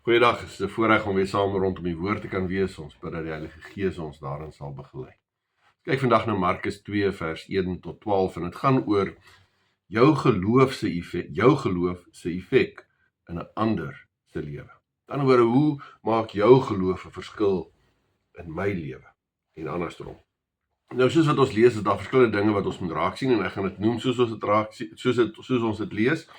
Goeiedag, het is 'n voorreg om weer saam rondom die woord te kan wees. Ons bid dat die Heilige Gees ons daarin sal begelei. Kyk vandag na Markus 2 vers 1 tot 12 en dit gaan oor jou geloof se effek in 'n ander se lewe. Met ander woorde, hoe maak jou geloof 'n verskil in my lewe en andersom? Nou soos wat ons lees, is daar verskillende dinge wat ons moet raak sien en ek gaan dit noem soos ons dit raak sien, soos ons dit lees.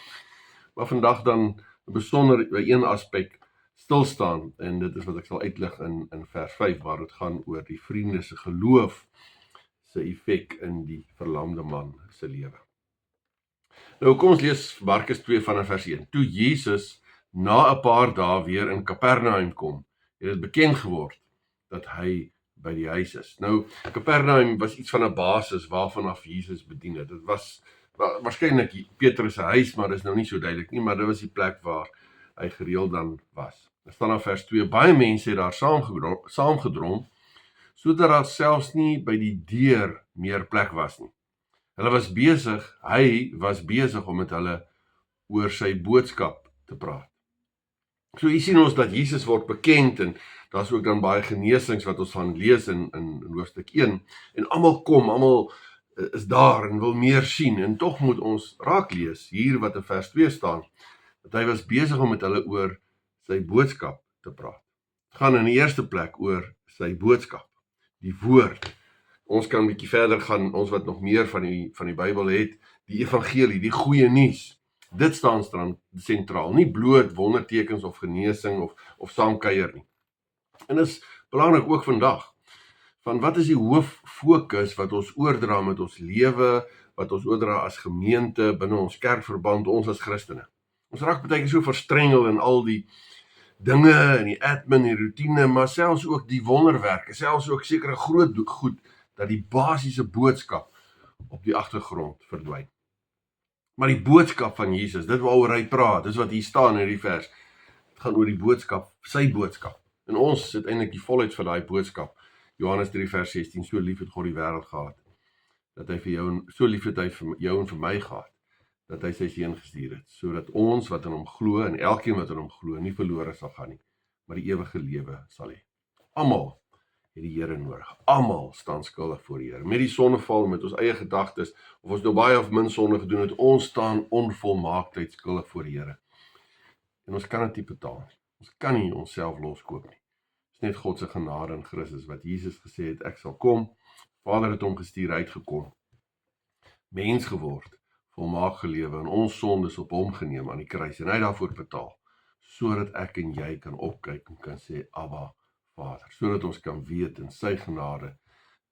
Maar vandag dan besonder by een aspek stilstaan, en dit is wat ek sal uitlig in vers 5, waar dit gaan oor die vriende se geloof se effek in die verlamde man se lewe. Nou kom ons lees Markus 2 vanaf vers 1. Toe Jesus na 'n paar dae weer in Kapernaum kom, het dit bekend geword dat hy by die huis is. Nou, Kapernaum was iets van 'n basis waarvanaf Jesus bedien het. Dit was waarskynlik Petrus se huis, maar dit is nou nie so duidelik nie, maar dit was die plek waar hy gereeld dan was. Er staan in vers 2, baie mense het daar saamgedrom, sodat daar selfs nie by die deur meer plek was nie. Hy was besig om met hulle oor sy boodskap te praat. So hier sien ons dat Jesus word bekend, en daar is ook dan baie genesings wat ons van lees in hoofstuk 1, en almal is daar en wil meer sien, en tog moet ons raak lees, hier wat in vers 2 staan, dat hy was besig om met hulle oor sy boodskap te praat. Het gaan in die eerste plek oor sy boodskap, die woord. Ons kan 'n bietjie verder gaan, ons wat nog meer van die Bybel het, die evangelie, die goeie nuus. Dit staan sentraal, nie bloot wondertekens of genesing of saamkuier nie. En dit is belangrik ook vandag, van wat is die hooffokus wat ons oordra met ons lewe, wat ons oordra as gemeente, binne ons kerkverband, ons as Christene. Ons raak baie keer so verstrengel in al die dinge, en die admin, die routine, maar selfs ook die wonderwerke, selfs ook sekere groot goed, dat die basiese boodskap op die agtergrond verdwyn. Maar die boodskap van Jesus, dit waaroor hy praat, dis wat hier staan in die vers, het gaan oor die boodskap, sy boodskap. En ons het eintlik die volheid van daai boodskap. Johannes 3 vers 16, so lief het God die wêreld gehad, dat hy vir jou, so lief het hy vir jou en vir my gehad, dat hy sy seun gestuur het, sodat ons wat in hom glo, en elkeen wat in hom glo, nie verlore sal gaan nie, maar die ewige lewe sal hê. Almal het die Here nodig. Almal staan skuldig voor die Here. Met die sondeval, met ons eie gedagtes, of ons nou baie of min sonde gedoen het, ons staan onvolmaaktheid skuldig voor die Here. En ons kan dit nie betaal nie. Ons kan nie onsself loskoop nie. Dit is net God se genade in Christus, wat Jesus gesê het, ek sal kom. Vader het hom gestuur, uitgekom, mens geword, volmaak gelewe, en ons sondes op hom geneem aan die kruis, en hy daarvoor betaal, sodat ek en jy kan opkyk en kan sê, Abba, Vader, sodat ons kan weet, in sy genade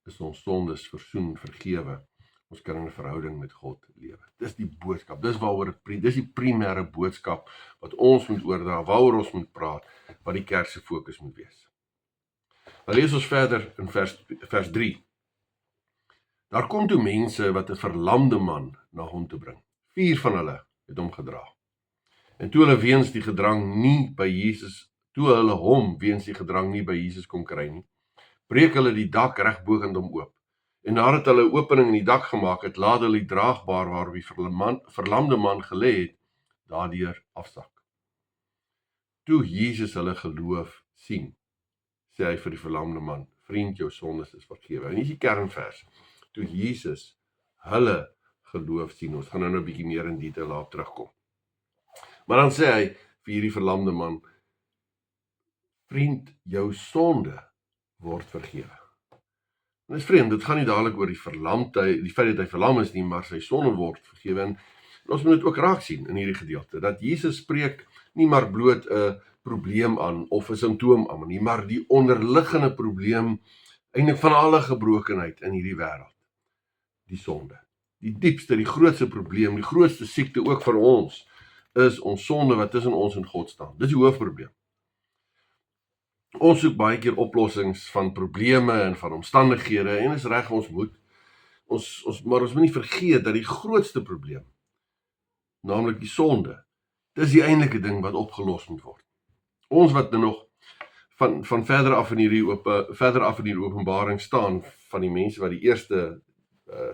is ons sondes versoen, vergewe, ons kan in 'n verhouding met God lewe. Dis die boodskap, dis die primêre boodskap, wat ons moet oordra, waaroor ons moet praat, wat die kerk se fokus moet wees. Dan lees ons verder in vers 3. Daar kom toe mense wat 'n verlamde man na hom toe bring. 4 van hulle het hom gedra. En toe hulle weens die gedrang nie by Jesus kon kry nie, breek hulle die dak reg bokant hom oop. En nadat hulle 'n opening in die dak gemaak het, laat hulle die draagbaar waarop die verlamde man gelê het, daardeur afsak. Toe Jesus hulle geloof sien, sê hy vir die verlamde man, vriend, jou sondes is vergewe. En hier is die kernvers. Toe Jesus hulle geloof sien, ons gaan nou 'n bietjie meer in detail daarop terugkom. Maar dan sê hy vir hierdie verlamde man, vriend, jou sonde word vergewe. En dit is vreemd, dit gaan nie dadelik oor die verlamdheid, die feit dat hy verlam is nie, maar sy sonde word vergewe. En ons moet dit ook raak sien in hierdie gedeelte, dat Jesus spreek nie maar bloot 'n probleem aan, of 'n simptoom aan nie, maar die onderliggende probleem, eintlik van alle gebrokenheid in hierdie wêreld. Die sonde. Die diepste, die grootste probleem, die grootste siekte ook vir ons, is ons sonde wat tussen ons en God staan. Dis die hoofprobleem. Ons soek baie keer oplossings van probleme en van omstandighede, en is reg, ons moet. Maar ons moet nie vergeet dat die grootste probleem, naamlik die sonde, dis die eintlike ding wat opgelos moet word. Ons wat nou nog van verder af in hierdie openbaring staan, van die mense wat die eerste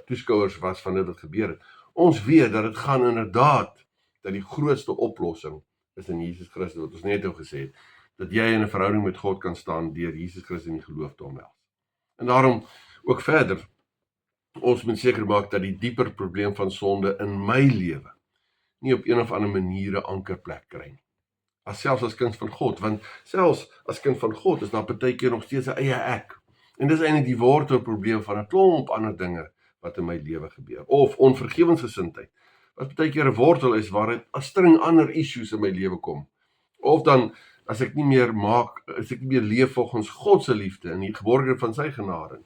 toeskouers was van dit wat gebeur het. Ons weet dat dit gaan inderdaad, dat die grootste oplossing is in Jesus Christus, wat ons net nou gesê het, dat jy in 'n verhouding met God kan staan deur Jesus Christus in die geloof te omhels. En daarom ook verder, ons moet seker maak dat die dieper probleem van sonde in my lewe nie op een of ander manier 'n ankerplek kry nie. Selfs as kind van God, want selfs as kind van God is daar partykeer nog steeds 'n eie ek. En dis eintlik die wortelprobleem van 'n klomp ander dinge wat in my lewe gebeur. Of onvergewensgesindheid, wat partykeer 'n wortel is waaruit 'n string ander issues in my lewe kom. Of dan as ek nie meer leef volgens God se liefde in die geborgenheid van sy genade,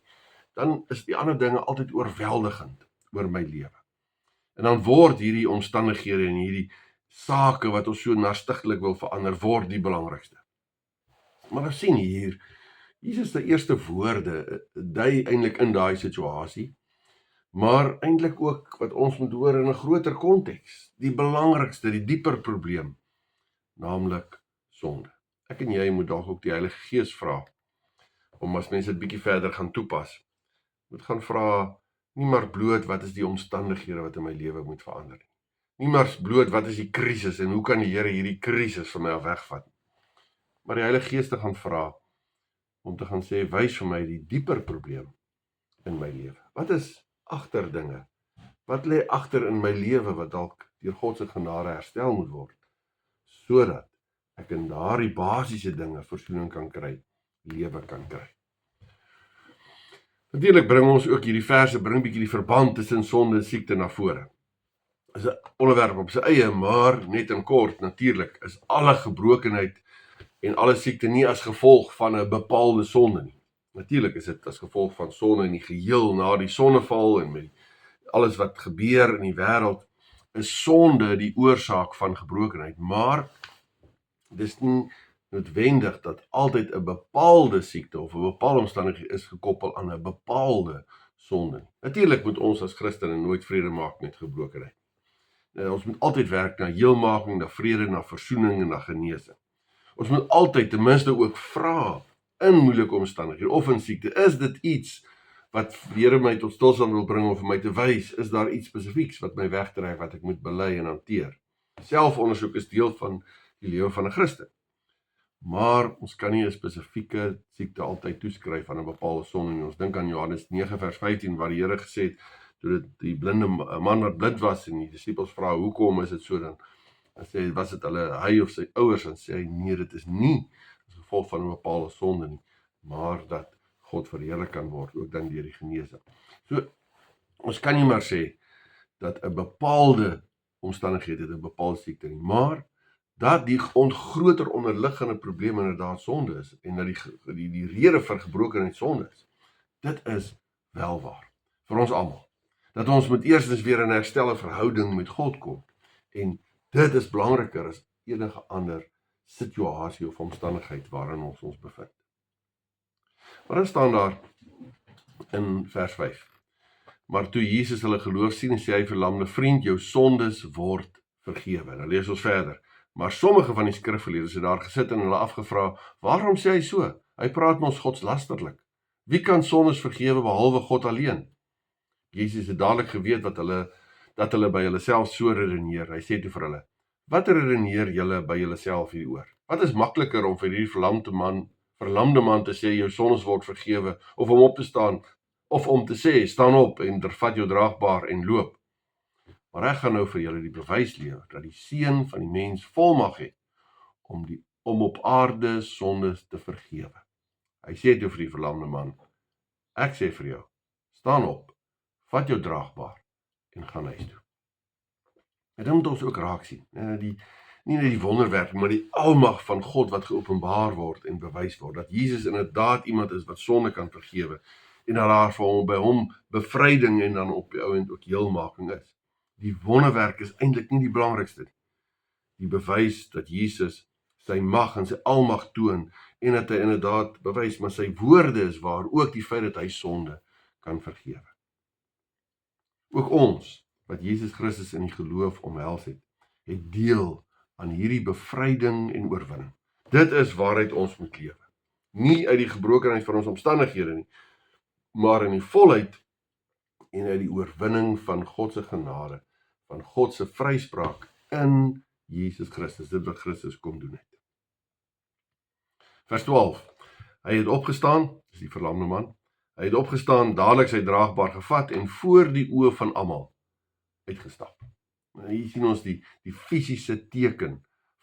dan is die ander dinge altyd oorweldigend oor my lewe. En dan word hierdie omstandighede en hierdie sake wat ons so nastiglik wil verander, word die belangrikste. Maar ons sien hier, Jesus se eerste woorde dui eintlik in daai situasie, maar eintlik ook wat ons moet hoor in 'n groter konteks, die belangrikste, die dieper probleem, naamlik sonde. Ek en jy moet dalk ook die Heilige Gees vra, om as mense dit bietjie verder gaan toepas, moet gaan vra, nie maar bloot wat is die omstandighede wat in my lewe moet verander nie. Nie maar bloot wat is die krisis en hoe kan die Here hierdie krisis van my af wegvat. Maar die Heilige Gees te gaan vra, om te gaan sê, wys vir my die dieper probleem in my lewe. Wat is agter dinge? Wat lê agter in my lewe wat dalk deur God se genade herstel moet word, sodat ek in daardie basiese dinge versoening kan kry, lewe kan kry. Natuurlik bring ons ook hierdie verse, bring bietjie die verband tussen sonde en siekte na vore. Is 'n onderwerp op sy eie, maar net in kort, natuurlik, is alle gebrokenheid en alle siekte nie as gevolg van 'n bepaalde sonde nie. Natuurlik is dit as gevolg van sonde in die geheel, na die sonneval en met alles wat gebeur in die wêreld, is sonde die oorsaak van gebrokenheid, maar dis nie noodwendig dat altyd 'n bepaalde siekte of 'n bepaalde omstandigheid is gekoppel aan 'n bepaalde sonde. Natuurlik moet ons as Christene nooit vrede maak met gebrokenheid. Ons moet altyd werk na heelmaking, na vrede, na versoening en na genesing. Ons moet altyd ten minste ook vra in moeilike omstandighede of in siekte, is dit iets wat die Here my tot stilstand wil bring om vir my te wys, is daar iets spesifieks wat my wegdryf, wat ek moet bely en hanteer. Selfondersoek is deel van die lewe van 'n Christen. Maar ons kan nie 'n spesifieke siekte altyd toeskryf aan 'n bepaalde sonde nie. Ons dink aan Johannes 9 vers 15 waar die Here gesê het, toe dit die blinde man wat blind was en die disippels vra, hoekom is dit so dan sê, was dit hy of sy ouers, en sê hy, nee, dit is nie as gevolg van 'n bepaalde sonde nie, maar dat God verheerlik kan word, ook dan deur die genesing. So, ons kan nie maar sê dat 'n bepaalde omstandigheid het 'n bepaalde siekte nie, maar dat die groter onderliggende probleem inderdaad sonde is, en dat die rede vir gebrokenheid sonde is. Dit is wel waar, vir ons almal. Dat ons moet eerstens weer in 'n herstelde verhouding met God kom, en dit is belangriker as enige ander situasie of omstandigheid waarin ons ons bevind. Maar dan staan daar in vers 5, maar toe Jesus hulle geloof sien, sê hy verlamde, vriend, jou sondes word vergewe. Dan lees ons verder. Maar sommige van die skrifgeleerdes het daar gesit en hulle afgevra, waarom sê hy so? Hy praat ons godslasterlik. Wie kan sondes vergewe behalwe God alleen? Jesus het dadelik geweet dat hulle by hulle self so redeneer. Hy sê toe vir hulle, wat redeneer julle by julle self hieroor? Wat is makliker om vir hierdie verlamde man te sê, jou sondes word vergewe, of om op te staan, of om te sê, staan op en vat jou draagbaar en loop? Maar ek gaan nou vir julle die bewys lewer, dat die Seun van die mens volmag het, om op aarde sondes te vergewe. Hy sê toe vir die verlamde man, ek sê vir jou, staan op, vat jou draagbaar en gaan huis toe. En dan moet ons ook raak sien, nie net die wonderwerk, maar die almag van God wat geopenbaar word en bewys word, dat Jesus inderdaad iemand is wat sonde kan vergewe, en dat daar vir by hom bevryding en dan op die ouend ook heelmaking is. Die wonderwerk is eintlik nie die belangrikste nie. Die bewys dat Jesus sy mag en sy almag toon, en dat hy inderdaad bewys, maar sy woorde is waar, ook die feit dat hy sonde kan vergewe. Ook ons, wat Jesus Christus in die geloof omhels het deel aan hierdie bevryding en oorwinning. Dit is waaruit ons moet lewe. Nie uit die gebrokenheid van ons omstandighede nie, maar in die volheid en uit die oorwinning van God se genade, van God se vryspraak in Jesus Christus, dit wat Christus kom doen het. Vers 12, hy het opgestaan, dis die verlamde man, hy het opgestaan, dadelik sy draagbaar gevat en voor die oë van almal uitgestap. Nou, hier sien ons die fisiese teken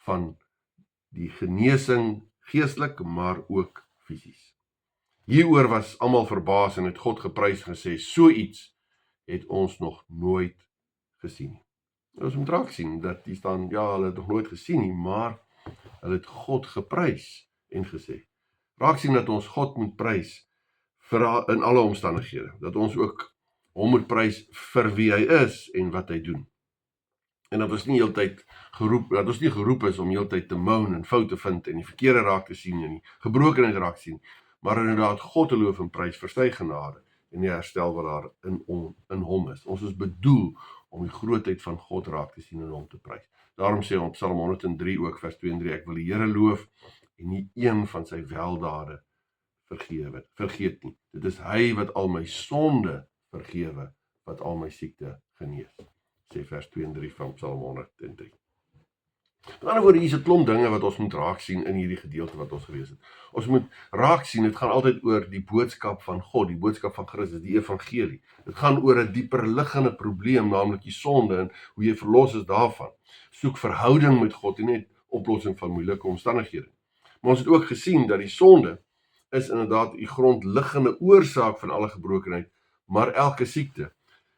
van die genesing geestelik, maar ook fisies. Hieroor was almal verbaas en het God geprys en gesê, so iets het ons nog nooit gesien nie. Ons moet raak sien, dat die staan, ja, hulle het nog nooit gesien nie, maar hulle het God geprys en gesê. Raak sien dat ons God moet prys in alle omstandighede, dat ons ook hom moet prys vir wie hy is en wat hy doen. En dat ons nie heeltyd geroep is om heeltyd te moan en fout te vind en die verkeerde raak te sien en die gebrokenheid raak te sien, maar inderdaad God te loof en prys vir sy genade en die herstel wat daar in hom is. Ons is bedoel om die grootheid van God raak te sien en hom te prys. Daarom sê ons Psalm 103 ook vers 2 en 3, ek wil die Here loof en nie een van sy weldade vergeet nie. Dit is hy wat al my sonde vergewe, wat al my siekte genees. Sê vers 2 en 3 van Psalm 103. Met ander woorde, hier is 'n klomp dinge wat ons moet raak sien in hierdie gedeelte wat ons gelees het. Ons moet raak sien, dit gaan altyd oor die boodskap van God, die boodskap van Christus, die evangelie. Dit gaan oor 'n dieper liggende probleem, naamlik die sonde en hoe jy verlos is daarvan. Soek verhouding met God en net oplossing van moeilike omstandighede. Maar ons het ook gesien dat die sonde is inderdaad die grondliggende oorsaak van alle gebrokenheid, maar elke siekte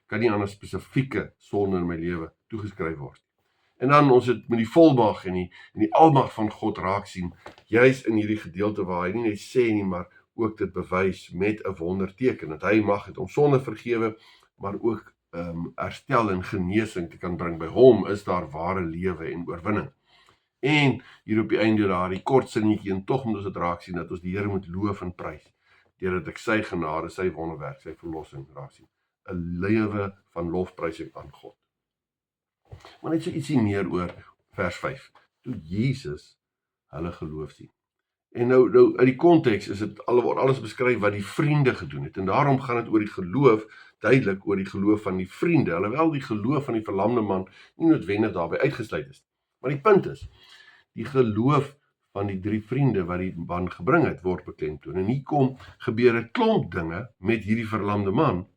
kan nie aan 'n spesifieke sonde in my lewe toegeskryf word. En dan ons het met die volmag en die almag van God raak sien, juis in hierdie gedeelte waar hy nie net sê nie, maar ook dit bewys met 'n wonderteken, dat hy mag het om sonde vergewe, maar ook herstel en genesing te kan bring. By hom is daar ware lewe en oorwinning. En hier op die einde daar, die kort sinnetjie, en tog moet ons dit raak sien, dat ons die Here moet loof en prys, deurdat ek sy genade, sy wonderwerk, sy verlossing raak sien. 'n lewe van lofprysing aan God. Maar net so ietsie meer oor vers 5. Toe Jesus hulle geloof sien. En nou uit die konteks is dit alles beskryf wat die vriende gedoen het. En daarom gaan dit oor die geloof, duidelik oor die geloof van die vriende, alhoewel die geloof van die verlamde man nie noodwendig daarbey uitgesluit is. Maar die punt is, die geloof van die 3 vriende wat die man gebring het, word beklemtoon. En hier gebeur 'n klomp dinge met hierdie verlamde man,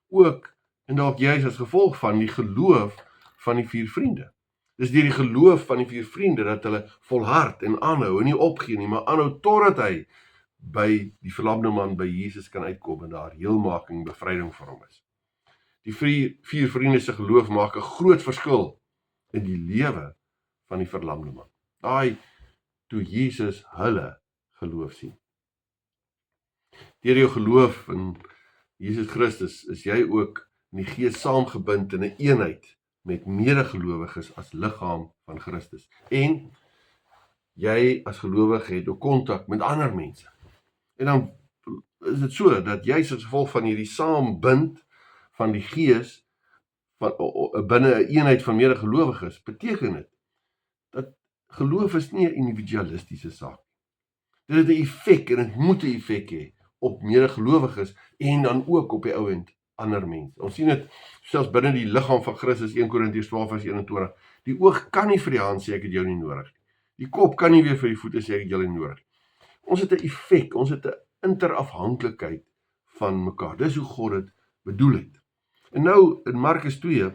ook en dalk juis as gevolg van die geloof van die 4 vriende. Dis deur die geloof van die 4 vriende dat hulle volhard en aanhou en nie opgee nie, maar aanhou totdat hy by die verlamde man by Jesus kan uitkom en daar heelmaking en bevryding vir hom is. Die 4 vriende se geloof maak 'n groot verskil in die lewe van die verlamde man. Daai toe Jesus hulle geloof sien. Deur jou geloof in Jesus Christus is jy ook in die Gees saamgebind in 'n eenheid met medegelowiges as liggaam van Christus. En jy as gelowige het ook kontak met ander mense. En dan is dit so dat jy as gevolg van hierdie saambind van die Gees binne 'n eenheid van medegelowiges, beteken dit dat geloof is nie 'n individualistiese saak. Dit het 'n effek en dit moet 'n effek hê op medegelowiges en dan ook op die ou end ander mense. Ons sien dit selfs binne die liggaam van Christus, 1 Korintiërs 12 vers 21. Die oog kan nie vir die hand sê ek het jou nie nodig nie. Die kop kan nie weer vir die voete sê ek het jou nie nodig nie. Ons het 'n effek, ons het 'n interafhanklikheid van mekaar. Dis hoe God dit bedoel het. En nou in Markus 2,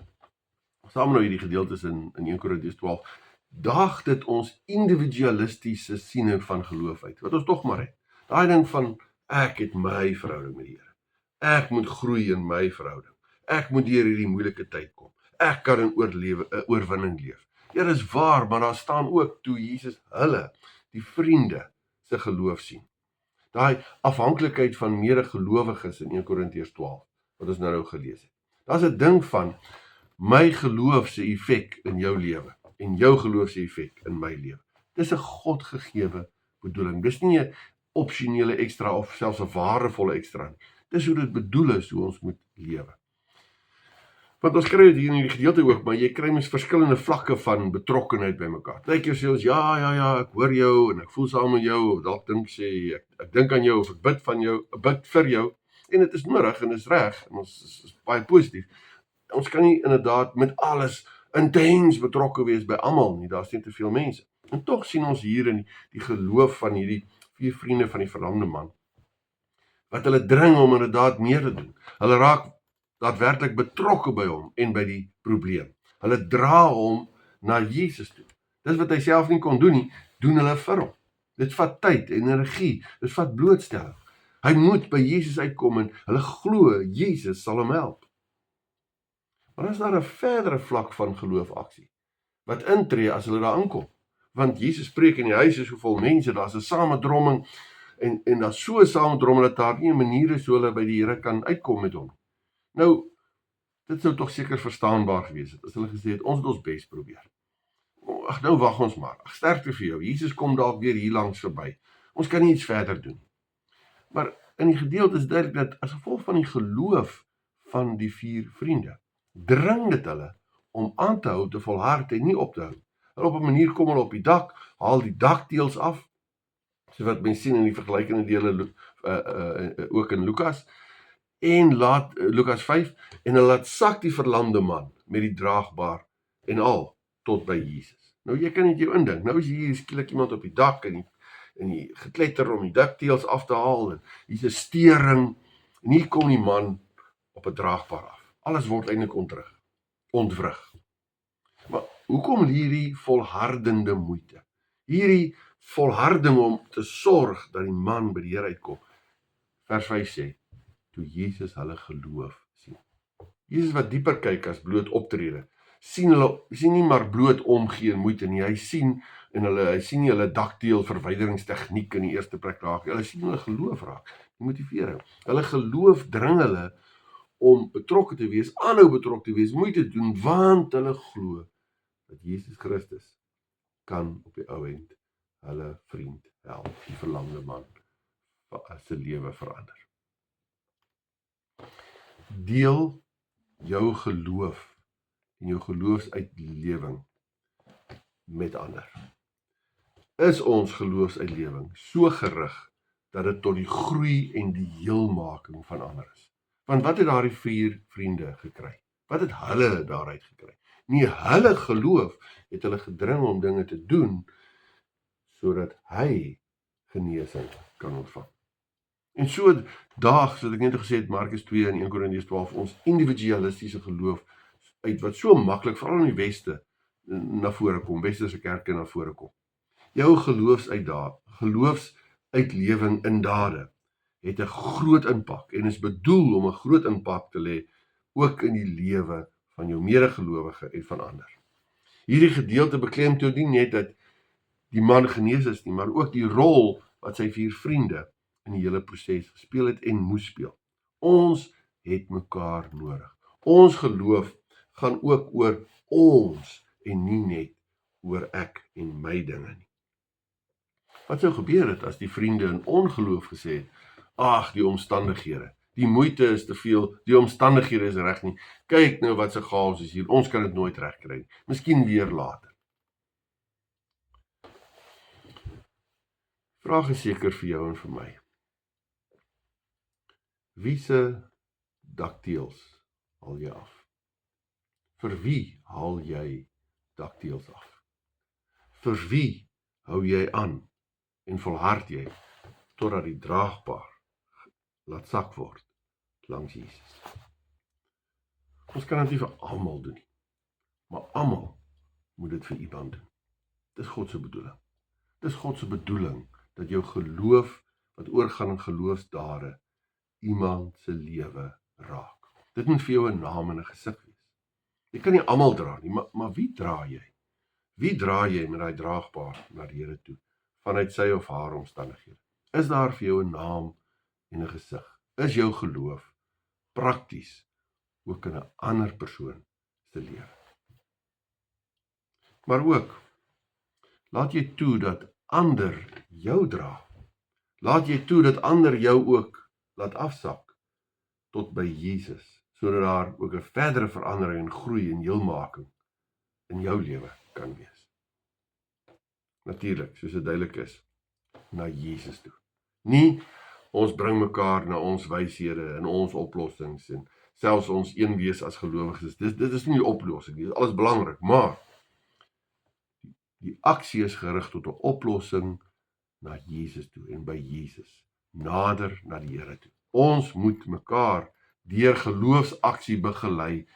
saam nou hierdie gedeeltes in 1 Korintiërs 12, daag dit ons individualistiese siening van geloof uit, wat ons tog maar het. Daai ding van ek het my verhouding met die Here. Ek moet groei in my verhouding. Ek moet deur hierdie moeilike tyd kom. Ek kan in oorwinning leef. Ja, dis waar, maar daar staan ook toe Jesus hulle, die vriende, se geloof sien. Daai afhanklikheid van medegelowiges in 1 Korintiërs 12, wat ons nou gelees het. Daar's 'n ding van my geloof se effek in jou lewe en jou geloof se effek in my lewe. Dis 'n God gegewe bedoeling. Dis nie 'n opsionele ekstra of selfs 'n waardevolle ekstra nie. Dis hoe dit bedoel is, hoe ons moet lewe. Want ons kry dit hier in die gedeelte ook, maar jy kry mens verskillende vlakke van betrokkenheid by mekaar. Partykeer sê ons, ja, ek hoor jou, en ek voel saam met jou, of dalk dink sê, ek dink aan jou, of ek bid vir jou, en dit is nodig, en dit is reg, en ons is baie positief. Ons kan nie inderdaad met alles intens betrokke wees by almal nie, daar's nie te veel mense. En tog sien ons hier in die geloof van hierdie 4 vriende van die verlamde man, wat hulle dring om inderdaad meer te doen. Hulle raak daadwerklik betrokke by hom en by die probleem. Hulle dra hom na Jesus toe. Dis wat hy self nie kon doen nie, doen hulle vir hom. Dit vat tyd, energie, dit vat blootstelling. Hy moet by Jesus uitkom en hulle glo Jesus sal hom help. Maar dan is daar 'n verdere vlak van geloofaksie wat intree as hulle daar aankom. Want Jesus preek en die huis is so vol mense, daar's 'n samedromming en daar's so 'n samedromming dat daar nie 'n manier is hoe hulle by die Here kan uitkom met hom. Nou, dit sou tog seker verstaanbaar gewees het as hulle gesê het, ons het ons bes probeer. Ag, nou wag ons maar. Ag, sterkte vir jou. Jesus kom dalk weer hier langs verby. Ons kan nie iets verder doen. Maar in die gedeelte is duidelik dat as gevolg van die geloof van die 4 vriende, dring dit hulle om aan te hou, te volhard en nie op te hou. Hulle op 'n manier kom hulle op die dak, haal die dakteels af, so wat mens sien in die vergelykende dele ook in Lukas, en laat Lukas 5, en hulle laat sak die verlamde man met die draagbaar en al tot by Jesus. Nou jy kan net jou indink, nou is hier skielik iemand op die dak en die gekletter om die dakteels af te haal en hier's 'n stering en hier kom die man op 'n draagbaar af. Alles word eintlik ontwrig. Maar hoekom hierdie volhardende moeite? Hierdie volharding om te sorg dat die man by die Here uitkom. Vers 5 sê, toe Jesus hulle geloof sien. Jesus wat dieper kyk as bloot optrede, sien nie maar bloot omgee en moeite nie, hy sien nie hulle dakteel verwyderingstegniek in die eerste plek raak, hulle sien hulle geloof raak, die motivering. Hulle geloof dring hulle om betrokke te wees, aanhou betrokke te wees, moeite te doen, want hulle glo dat Jesus Christus kan op die ou end hulle vriend help, die verlamde man se lewe verander. Deel jou geloof en jou geloofsuitlewing met ander. Is ons geloofsuitlewing so gerig dat dit tot die groei en die heelmaking van ander is? Want wat het daardie 4 vriende gekry? Wat het hulle daaruit gekry? Nee, hulle geloof het hulle gedring om dinge te doen sodat hy genesing kan ontvang. En so daag, soos ek net gesê het, Markus 2 en 1 Korintiërs 12, ons individualistiese geloof uit wat so maklik, veral in die Weste, na vore kom, Westerse kerke na vore kom. Jou geloofsuitlewing in dade het 'n groot impak en is bedoel om 'n groot impak te lê ook in die lewe van jou medegelowige en van ander. Hierdie gedeelte beklemtoon nie net dat die man genees is nie, maar ook die rol wat sy 4 vriende in die hele proses gespeel het en moes speel. Ons het mekaar nodig. Ons geloof gaan ook oor ons en nie net oor ek en my dinge nie. Wat sou gebeur het as die vriende in ongeloof gesê het, ag, die omstandighede, die moeite is te veel, die omstandighede is reg nie, kyk nou wat se chaos is hier, ons kan dit nooit regkry nie, miskien weer later. Vraag is seker vir jou en vir my. Wie se dakteels haal jy af? Vir wie haal jy dakteels af? Vir wie hou jy aan en volhard jy totdat die draagbaar laat sak word langs Jesus? Ons kan dit nie vir almal doen nie, maar almal moet dit vir iemand doen. Dis God se bedoeling. Dis God se bedoeling dat jou geloof wat oorgaan in geloofsdade iemand se lewe raak. Dit moet vir jou 'n naam en 'n gesig wees. Jy kan nie almal dra nie, maar wie dra jy? Wie dra jy met daai draagbaar na die Here toe, vanuit sy of haar omstandighede? Is daar vir jou 'n naam en 'n gesig? Is jou geloof prakties ook in 'n ander persoon se lewe? Maar ook, laat jy toe dat ander jou dra. Laat jy toe dat ander jou ook laat afsak tot by Jesus, sodat daar ook 'n verdere verandering en groei en heelmaking in jou lewe kan wees. Natuurlik, soos dit duidelik is, na Jesus toe. Nie ons bring mekaar na ons wyshede en ons oplossings en selfs ons een wees as gelowiges. Dit is nie die oplossing, dit is alles belangrik, maar die aksie is gerig tot 'n oplossing na Jesus toe en by Jesus, nader na die Here toe. Ons moet mekaar deur geloofsaksie begelei,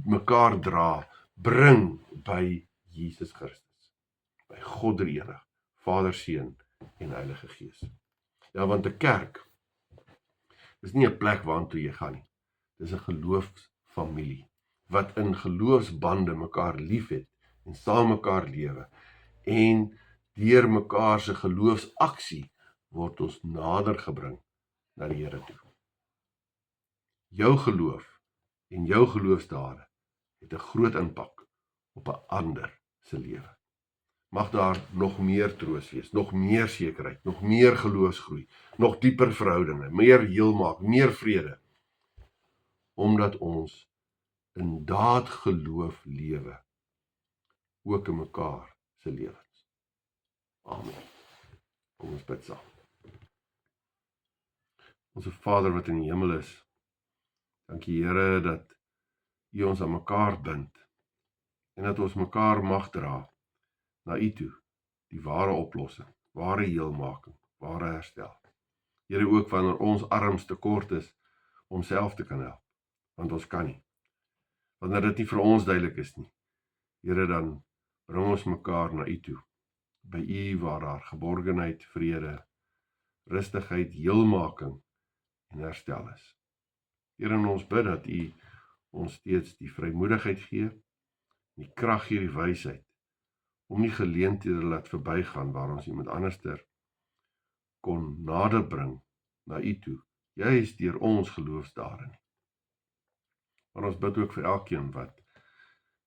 mekaar dra, bring by Jesus Christus, by God die Enig, Vader, Seun en Heilige Gees. Ja, want 'n kerk is nie 'n plek waartoe jy gaan nie. Dis 'n geloofsfamilie wat in geloofsbande mekaar liefhet en saam mekaar lewe. En deur mekaar se geloofsaksie word ons nader gebring na die Here toe. Jou geloof en jou geloofsdade het 'n groot impak op 'n ander se lewe. Mag daar nog meer troos wees, nog meer sekerheid, nog meer geloofsgroei, nog dieper verhoudinge, meer heelmaak, meer vrede, omdat ons in daad geloof lewe, ook in mekaar se lewens. Amen. Kom ons bid saam. Onse Vader wat in die hemel is, dankie Here dat U ons aan mekaar bind en dat ons mekaar mag dra na U toe, die ware oplossing, ware heelmaking, ware herstel. Here, ook wanneer ons arms te kort is om self te kan help, want ons kan nie. Wanneer dit nie vir ons duidelik is nie, Here, dan bring ons mekaar na U toe, by U waar daar geborgenheid, vrede, rustigheid, heelmaking en herstel is. Here, en ons bid dat U ons steeds die vrymoedigheid gee, die krag gee, die wysheid, om nie geleenthede laat verbygaan waar ons iemand anderster kon naderbring na U toe, juis deur ons geloofsdade nie. Maar ons bid ook vir elkeen wat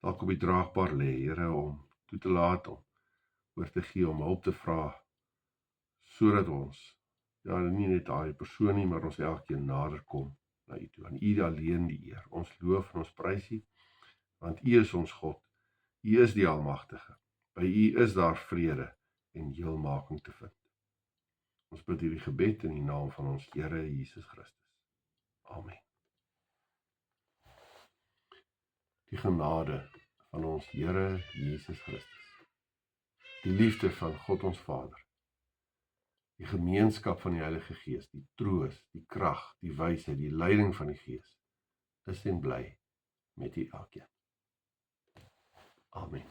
dalk op die draagbaar lê, Here, om toe te laat om oor te gee, om hulp te vra, sodat ons, ja, nie net daai persoon nie, maar ons elkeen nader kom na U toe. Aan U alleen die eer. Ons loof en ons prys U, want U is ons God. U is die Almagtige. By U is daar vrede en heelmaking te vind. Ons bid hierdie gebed in die naam van ons Here Jesus Christus. Amen. Die genade van ons Here Jesus Christus, die liefde van God ons Vader, die gemeenskap van die Heilige Gees, die troos, die krag, die wysheid, die leiding van die Gees, is en bly met U elkeen. Amen.